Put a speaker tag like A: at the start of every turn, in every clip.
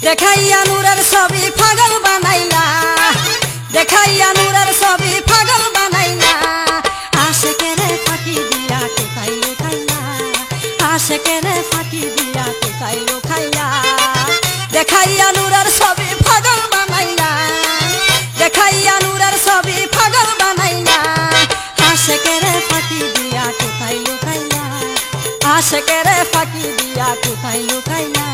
A: দেখাইয়া নূরের ছবি পাগল বানাইলা, দেখাইয়া নূরের ছবি পাগল বানাইলা। আশেকেরে ফাঁকি দিয়া কোথায় লুকাইলা, আশেকেরে ফাঁকি দিয়া কোথায় লুকাইলা। দেখাইয়া নূরের ছবি পাগল বানাইলা, দেখাইয়া নূরের ছবি পাগল বানাইলা। আশেকেরে ফাঁকি দিয়া কোথায় লুকাইলা, আশেকেরে ফাঁকি দিয়া কোথায় লুকাইলা।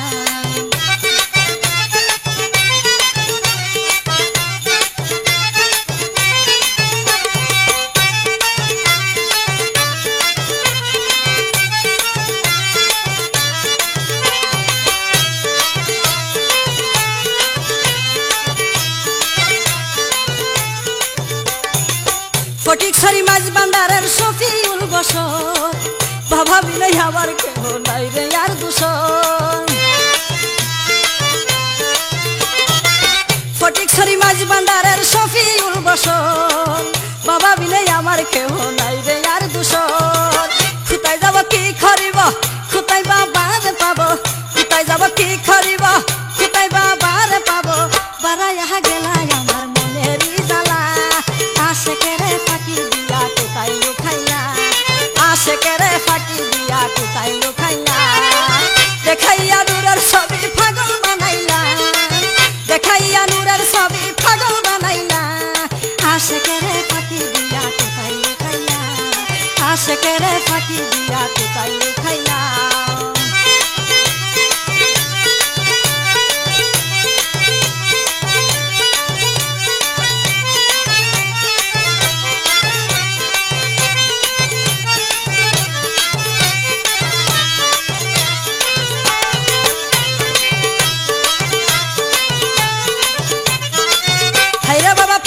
A: ফটিকছড়ি মাঝ বান্দারের শফিউল বসর, বাবা বিনয় আমার কেহ নাই রে আর দূষণ। ফটিকছড়ি মাঝ বান্দারের শফিউল বসর, বাবা বিনয় আমার কেহ নাই রে আর দূষণ। কোথায় যাব কি করিব, কোথায় বাবার পাব, কোথায় যাব কি করিব, কোথায় বাবার পাব। বারাইয়া গেলাই আমার মনের জ্বালা, আশেকেরে ফাঁকি দিয়া কোথায় লুকাইলা, আশেকেরে ফাঁকি দিয়া কোথায় লুকাইলা। দেখাইয়া নূরের ছবি পাগল বানাইলা, দেখাইয়া নূরের ছবি পাগল বানাইলা। আশেকেরে ফাঁকি দিয়া কোথায় লুকাইলা, আশেকেরে ফাঁকি দিয়া কোথায় লুকাইলা।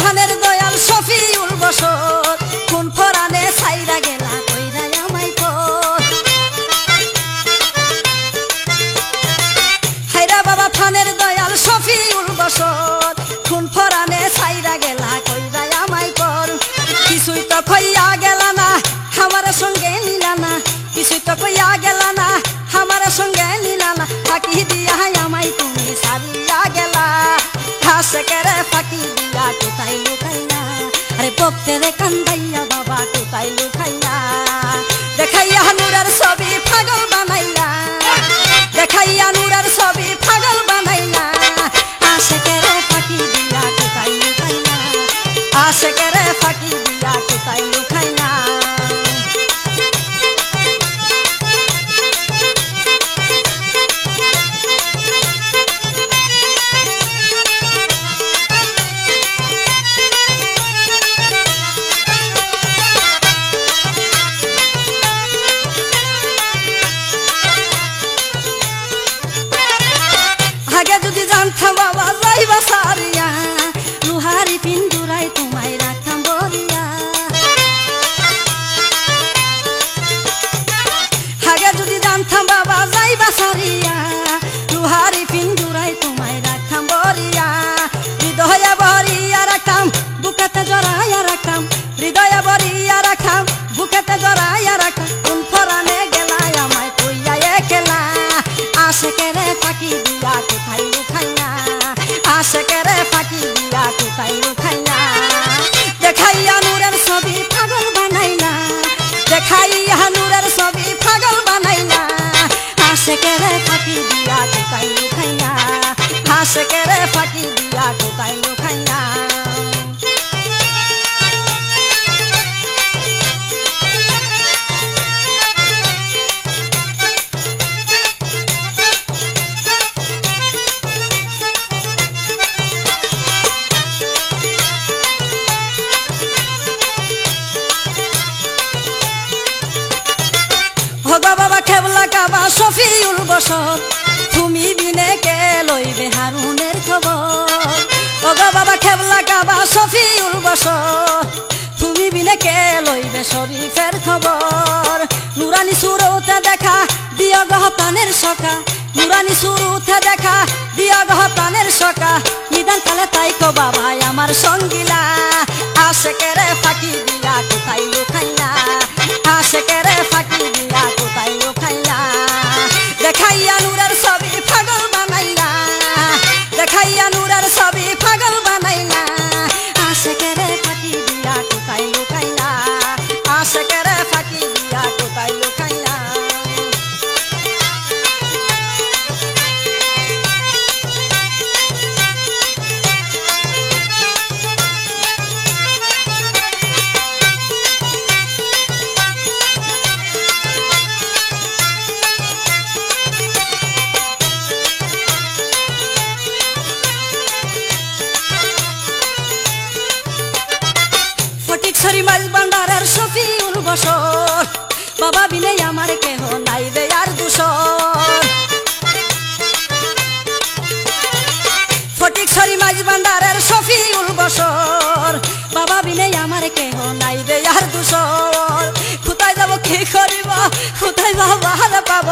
A: ফানের দয়াল শফিউল বসর, কোন ফরানে ছাইরা গেলা কইরা আমায় কর। হায়রা বাবা ফানের দয়াল শফিউল বসর, কোন ফরানে ছাইরা গেলা কইরা আমায় কর। কিছুই তো কইয়া গেলা না আমার সঙ্গে নিলা না, কিছুই তো কইয়া গেলা না আমার সঙ্গে নিলা না। ফাঁকি দিয়া আমায় তুমি সারিয়া গেলা, আশেকেরে ফাঁকি দিয়া কোথায় লুকাইলা। আরে ভক্তেরে কান্দাইয়া বাবা কোথায় লুকাইলা। দেখাইয়া নূরের ছবি পাগল বানাইলা, দেখাইয়া নূরের ছবি পাগল বানাইলা। আশেকেরে ফাঁকি দিয়া কোথায় লুকাইলা, আশেকেরে ফাঁকি দিয়া কোথায় লুকাইলা। আগে যদি জানতাম বাবা যাইবা সারিয়া, লুহারি পিন্দুরাই তোমায় রাখতাম বলিয়া। আগে যদি জানতাম বাবা যাইবা সারিয়া, লুহারি পিন্দুরাই তোমায় রাখতাম বলিয়া। হৃদয়ে ভরিয়া রাখতাম, বুকেতে জড়াইয়া রাখতাম, হৃদয়ে ভরিয়া রাখতাম, বুকেতে জড়াইয়া রাখতাম। কোন ফরানে গেলাই আমায় কইয়া একলা, আশেকেরে ফাঁকি দিয়া কোথায় লুকাইলা, আশেকেরে ফাঁকি দিয়া কোথায় লুকাইলা। দেখাইয়া নূরের ছবি পাগল বানাইলা, দেখাইয়া নূরের ছবি পাগল বানাইলা। আশেকেরে ফাঁকি দিয়া কোথায় লুকাইলা, আশেকেরে ফাঁকি দিয়া কোথায় লুকাইলা। হগা বাবা খেবলা কাবা শফিউল বসর, তুমি বিনে কে লইবে হারুনের খবর। হগা বাবা খেবলা কাবা শফিউল বসর, তুমি বিনে কে লইবে শরীফের খবর। নুরানি সুরতে দেখা দিয় গহ প্রাণের সখা, নুরানি সুরতে দেখা দিয় গহ প্রাণের সখা। নিদান কালে তাই কো বাবা আমার সঙ্গিলা, আশেকেরে ফাঁকি দিয়া কোথায় লুকাইলা, আশেকেরে ফাঁকি দিয়া কোথায় লুকাইলা। দেখাইয়া নূরের ছবি পাগল বানাইলা, সরি মাইল ভান্ডারের শফিউল বসর বাবা বিনে আমার কেহ নাই রে আর দুসর ফটিক সরি মাইল ভান্ডারের শফিউল বসর বাবা বিনে আমার কেহ নাই রে আর দুসর কোথায় যাব কি করিব কোথায় বাবার পাব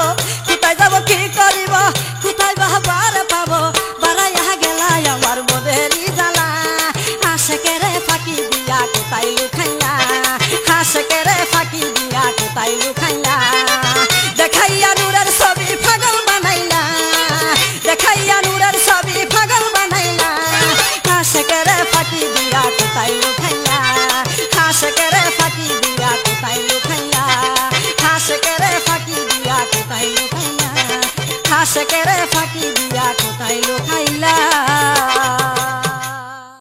A: কোথায় যাব কি করিব কোথায় বাবার পাব বাড়াইয়া গেলাই আমার মনেরই জ্বালা আশেকেরে ফাঁকি দিয়া কোথায় লুকাইলা আশেকেরে ফাঁকি দিয়া কোথায় লুকাইলা দেখাইয়া নূরের ছবি পাগল বানাইলা দেখাইয়া নূরের ছবি পাগল বানাইলা আশেকেরে ফাঁকি দিয়া কোথায় লুকাইলা আশেকেরে ফাঁকি দিয়া কোথায় লুকাইলা আশেকেরে ফাঁকি দিয়া কোথায় লুকাইলা আশেকেরে